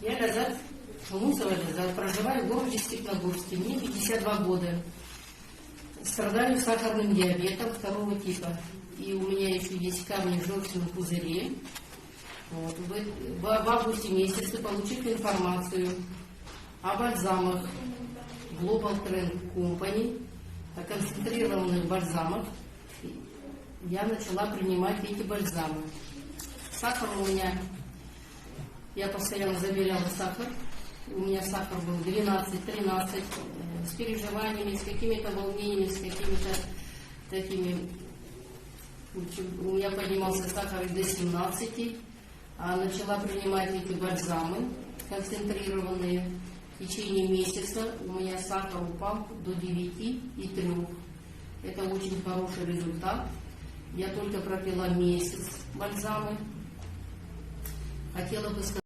Я Лязат Шумусова Лязат, проживаю в городе Степногорске, мне 52 года. Страдаю сахарным диабетом второго типа. И у меня еще есть камни в желчном пузыре. Вот. В августе месяце, получив информацию о бальзамах Global Trend Company, о концентрированных бальзамах, я начала принимать эти бальзамы. Сахар у меня, я постоянно замеряла сахар, у меня сахар был 12-13, с переживаниями, с какими-то волнениями, с какими-то такими, у меня поднимался сахар и до 17, а начала принимать эти бальзамы концентрированные. В течение месяца у меня сахар упал до 9,3. Это очень хороший результат. Я только пропила месяц бальзамы. Хотела бы сказать,